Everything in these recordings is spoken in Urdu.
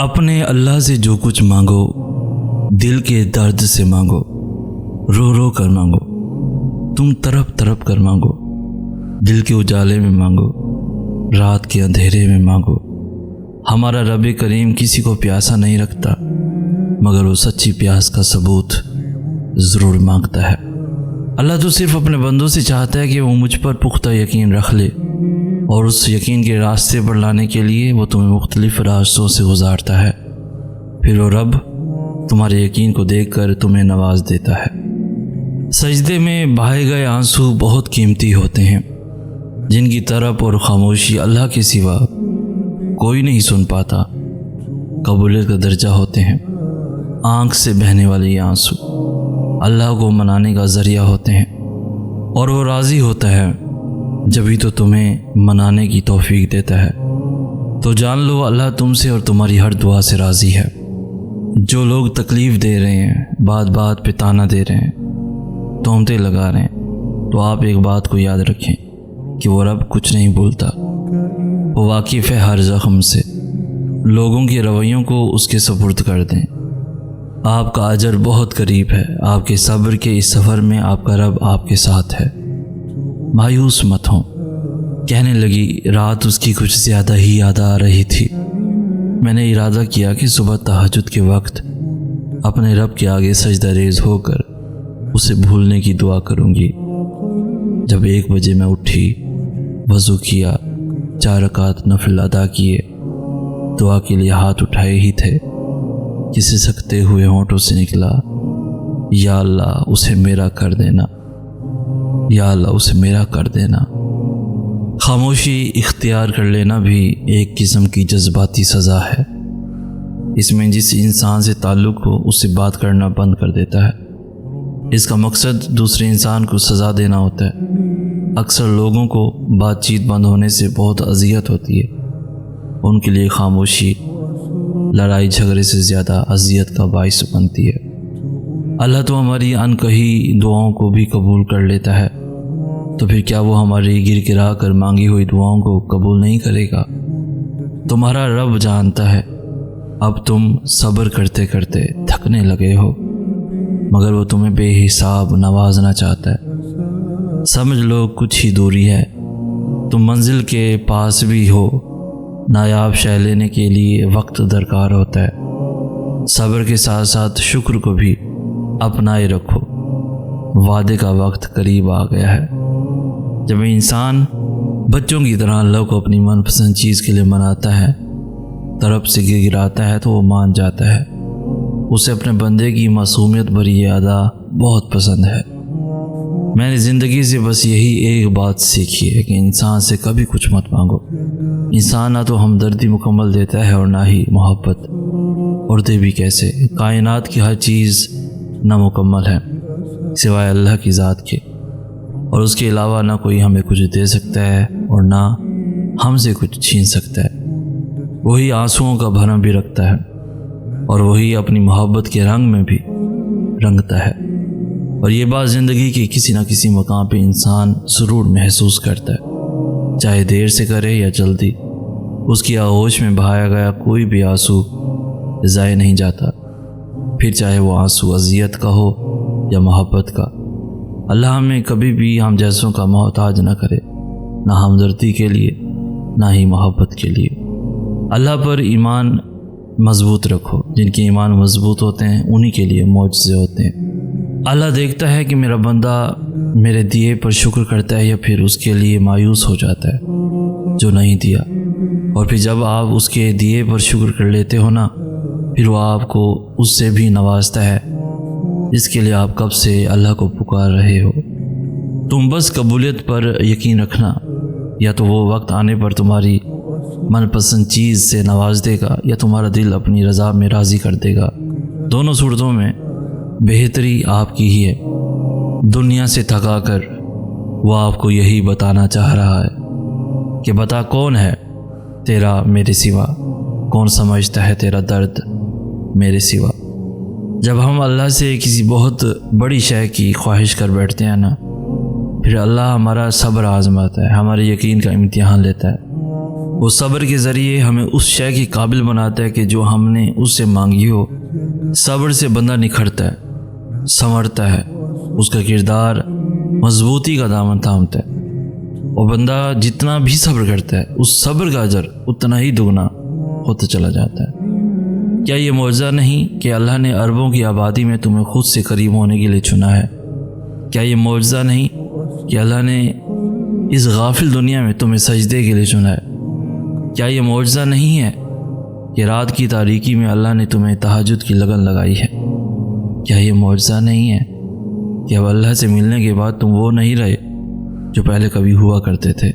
اپنے اللہ سے جو کچھ مانگو دل کے درد سے مانگو، رو رو کر مانگو، تم تڑپ تڑپ کر مانگو، دل کے اجالے میں مانگو، رات کے اندھیرے میں مانگو۔ ہمارا رب کریم کسی کو پیاسا نہیں رکھتا، مگر وہ سچی پیاس کا ثبوت ضرور مانگتا ہے۔ اللہ تو صرف اپنے بندوں سے چاہتا ہے کہ وہ مجھ پر پختہ یقین رکھ لے، اور اس یقین کے راستے پر لانے کے لیے وہ تمہیں مختلف راستوں سے گزارتا ہے، پھر وہ رب تمہارے یقین کو دیکھ کر تمہیں نواز دیتا ہے۔ سجدے میں بہائے گئے آنسو بہت قیمتی ہوتے ہیں، جن کی طرف اور خاموشی اللہ کے سوا کوئی نہیں سن پاتا، قبولیت کا درجہ ہوتے ہیں۔ آنکھ سے بہنے والے یہ آنسو اللہ کو منانے کا ذریعہ ہوتے ہیں، اور وہ راضی ہوتا ہے جبھی تو تمہیں منانے کی توفیق دیتا ہے۔ تو جان لو اللہ تم سے اور تمہاری ہر دعا سے راضی ہے۔ جو لوگ تکلیف دے رہے ہیں، بات بات پہ تانا دے رہے ہیں، تہمتیں لگا رہے ہیں، تو آپ ایک بات کو یاد رکھیں کہ وہ رب کچھ نہیں بھولتا، وہ واقف ہے ہر زخم سے۔ لوگوں کے رویوں کو اس کے سپرد کر دیں، آپ کا اجر بہت قریب ہے۔ آپ کے صبر کے اس سفر میں آپ کا رب آپ کے ساتھ ہے۔ مایوس مت ہوں۔ کہنے لگی رات اس کی کچھ زیادہ ہی یاد آ رہی تھی۔ میں نے ارادہ کیا کہ صبح تہجد کے وقت اپنے رب کے آگے سجدہ ریز ہو کر اسے بھولنے کی دعا کروں گی۔ جب 1 بجے میں اٹھی، وضو کیا، 4 رکعت نفل ادا کیے، دعا کے لیے ہاتھ اٹھائے ہی تھے کہ سسکتے ہوئے ہونٹوں سے نکلا، یا اللہ اسے میرا کر دینا، یا اللہ اسے میرا کر دینا۔ خاموشی اختیار کر لینا بھی ایک قسم کی جذباتی سزا ہے۔ اس میں جس انسان سے تعلق ہو اس سے بات کرنا بند کر دیتا ہے۔ اس کا مقصد دوسرے انسان کو سزا دینا ہوتا ہے۔ اکثر لوگوں کو بات چیت بند ہونے سے بہت اذیت ہوتی ہے۔ ان کے لیے خاموشی لڑائی جھگڑے سے زیادہ اذیت کا باعث بنتی ہے۔ اللہ تو ہماری انکہی دعاؤں کو بھی قبول کر لیتا ہے، تو پھر کیا وہ ہماری گر گرا کر مانگی ہوئی دعاؤں کو قبول نہیں کرے گا؟ تمہارا رب جانتا ہے اب تم صبر کرتے کرتے تھکنے لگے ہو، مگر وہ تمہیں بے حساب نوازنا چاہتا ہے۔ سمجھ لو کچھ ہی دوری ہے، تم منزل کے پاس بھی ہو۔ نایاب شے لینے کے لیے وقت درکار ہوتا ہے۔ صبر کے ساتھ ساتھ شکر کو بھی اپنائے رکھو، وعدے کا وقت قریب آ گیا ہے۔ جب انسان بچوں کی طرح اللہ کو اپنی من پسند چیز کے لیے مناتا ہے، طرف سے گراتا ہے، تو وہ مان جاتا ہے۔ اسے اپنے بندے کی معصومیت بھری ادا بہت پسند ہے۔ میں نے زندگی سے بس یہی ایک بات سیکھی ہے کہ انسان سے کبھی کچھ مت مانگو۔ انسان نہ تو ہمدردی مکمل دیتا ہے اور نہ ہی محبت، اور دے بھی کیسے۔ کائنات کی ہر چیز نامکمل ہے سوائے اللہ کی ذات کے، اور اس کے علاوہ نہ کوئی ہمیں کچھ دے سکتا ہے اور نہ ہم سے کچھ چھین سکتا ہے۔ وہی آنسوؤں کا بھرم بھی رکھتا ہے، اور وہی اپنی محبت کے رنگ میں بھی رنگتا ہے۔ اور یہ بات زندگی کے کسی نہ کسی مقام پہ انسان ضرور محسوس کرتا ہے، چاہے دیر سے کرے یا جلدی۔ اس کی آغوش میں بہایا گیا کوئی بھی آنسو ضائع نہیں جاتا، پھر چاہے وہ آنسو اذیت کا ہو یا محبت کا۔ اللہ ہمیں کبھی بھی ہم جیسوں کا محتاج نہ کرے، نہ ہمدردی کے لیے نہ ہی محبت کے لیے۔ اللہ پر ایمان مضبوط رکھو۔ جن کے ایمان مضبوط ہوتے ہیں انہی کے لیے معجزے ہوتے ہیں۔ اللہ دیکھتا ہے کہ میرا بندہ میرے دیے پر شکر کرتا ہے یا پھر اس کے لیے مایوس ہو جاتا ہے جو نہیں دیا۔ اور پھر جب آپ اس کے دیے پر شکر کر لیتے ہو نا، پھر وہ آپ کو اس سے بھی نوازتا ہے جس کے لیے آپ کب سے اللہ کو پکار رہے ہو۔ تم بس قبولیت پر یقین رکھنا، یا تو وہ وقت آنے پر تمہاری من پسند چیز سے نواز دے گا یا تمہارا دل اپنی رضا میں راضی کر دے گا۔ دونوں صورتوں میں بہتری آپ کی ہی ہے۔ دنیا سے تھکا کر وہ آپ کو یہی بتانا چاہ رہا ہے کہ بتا کون ہے تیرا میرے سوا، کون سمجھتا ہے تیرا درد میرے سوا۔ جب ہم اللہ سے کسی بہت بڑی شے کی خواہش کر بیٹھتے ہیں نا، پھر اللہ ہمارا صبر آزماتا ہے، ہمارے یقین کا امتحان لیتا ہے۔ وہ صبر کے ذریعے ہمیں اس شے کے قابل بناتا ہے کہ جو ہم نے اس سے مانگی ہو۔ صبر سے بندہ نکھرتا ہے، سنورتا ہے، اس کا کردار مضبوطی کا دامن تھامتا ہے، اور بندہ جتنا بھی صبر کرتا ہے اس صبر کا اجر اتنا ہی دگنا ہوتا چلا جاتا ہے۔ کیا یہ معجزہ نہیں کہ اللہ نے اربوں کی آبادی میں تمہیں خود سے قریب ہونے کے لیے چنا ہے؟ کیا یہ معجزہ نہیں کہ اللہ نے اس غافل دنیا میں تمہیں سجدے کے لیے چنا ہے؟ کیا یہ معجزہ نہیں ہے کہ رات کی تاریکی میں اللہ نے تمہیں تہجد کی لگن لگائی ہے؟ کیا یہ معجزہ نہیں ہے کہ اب اللہ سے ملنے کے بعد تم وہ نہیں رہے جو پہلے کبھی ہوا کرتے تھے؟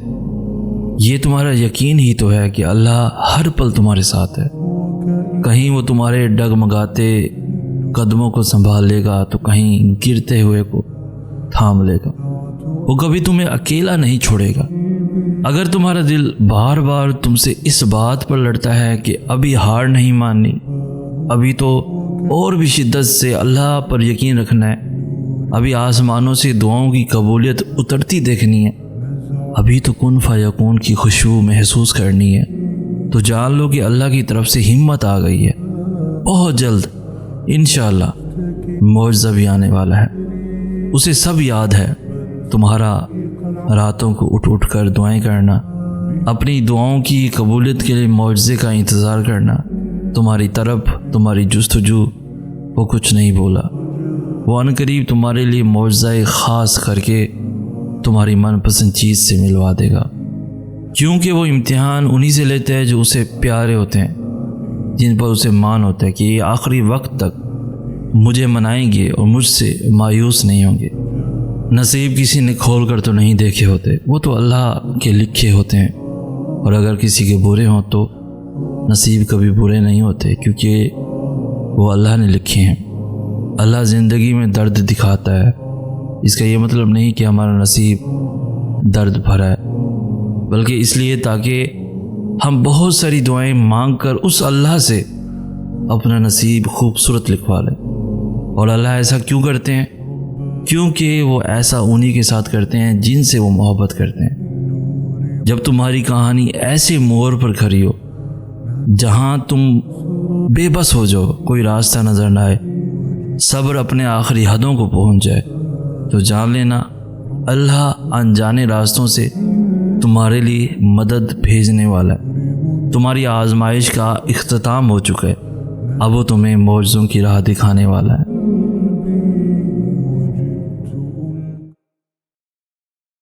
یہ تمہارا یقین ہی تو ہے کہ اللہ ہر پل تمہارے ساتھ ہے۔ کہیں وہ تمہارے ڈگمگاتے قدموں کو سنبھال لے گا تو کہیں گرتے ہوئے کو تھام لے گا۔ وہ کبھی تمہیں اکیلا نہیں چھوڑے گا۔ اگر تمہارا دل بار بار تم سے اس بات پر لڑتا ہے کہ ابھی ہار نہیں ماننی، ابھی تو اور بھی شدت سے اللہ پر یقین رکھنا ہے، ابھی آسمانوں سے دعاؤں کی قبولیت اترتی دیکھنی ہے، ابھی تو کن فیکون کی خوشبو محسوس کرنی ہے، تو جان لو کہ اللہ کی طرف سے ہمت آ گئی ہے۔ بہت جلد انشاءاللہ معجزہ بھی آنے والا ہے۔ اسے سب یاد ہے، تمہارا راتوں کو اٹھ اٹھ کر دعائیں کرنا، اپنی دعاؤں کی قبولیت کے لیے معجزے کا انتظار کرنا، تمہاری طرف تمہاری جستجو وہ کچھ نہیں بولا۔ وہ عنقریب تمہارے لیے معجزہ خاص کر کے تمہاری من پسند چیز سے ملوا دے گا، کیونکہ وہ امتحان انہی سے لیتے ہیں جو اسے پیارے ہوتے ہیں، جن پر اسے مان ہوتا ہے کہ یہ آخری وقت تک مجھے منائیں گے اور مجھ سے مایوس نہیں ہوں گے۔ نصیب کسی نے کھول کر تو نہیں دیکھے ہوتے، وہ تو اللہ کے لکھے ہوتے ہیں، اور اگر کسی کے برے ہوں تو نصیب کبھی برے نہیں ہوتے، کیونکہ وہ اللہ نے لکھے ہیں۔ اللہ زندگی میں درد دکھاتا ہے، اس کا یہ مطلب نہیں کہ ہمارا نصیب درد بھرا ہے، بلکہ اس لیے تاکہ ہم بہت ساری دعائیں مانگ کر اس اللہ سے اپنا نصیب خوبصورت لکھوا لیں۔ اور اللہ ایسا کیوں کرتے ہیں؟ کیونکہ وہ ایسا انہی کے ساتھ کرتے ہیں جن سے وہ محبت کرتے ہیں۔ جب تمہاری کہانی ایسے موڑ پر کھڑی ہو جہاں تم بے بس ہو جاؤ، کوئی راستہ نظر نہ آئے، صبر اپنے آخری حدوں کو پہنچ جائے، تو جان لینا اللہ انجانے راستوں سے تمہارے لیے مدد بھیجنے والا ہے۔ تمہاری آزمائش کا اختتام ہو چکا ہے، اب وہ تمہیں معجزوں کی راہ دکھانے والا ہے۔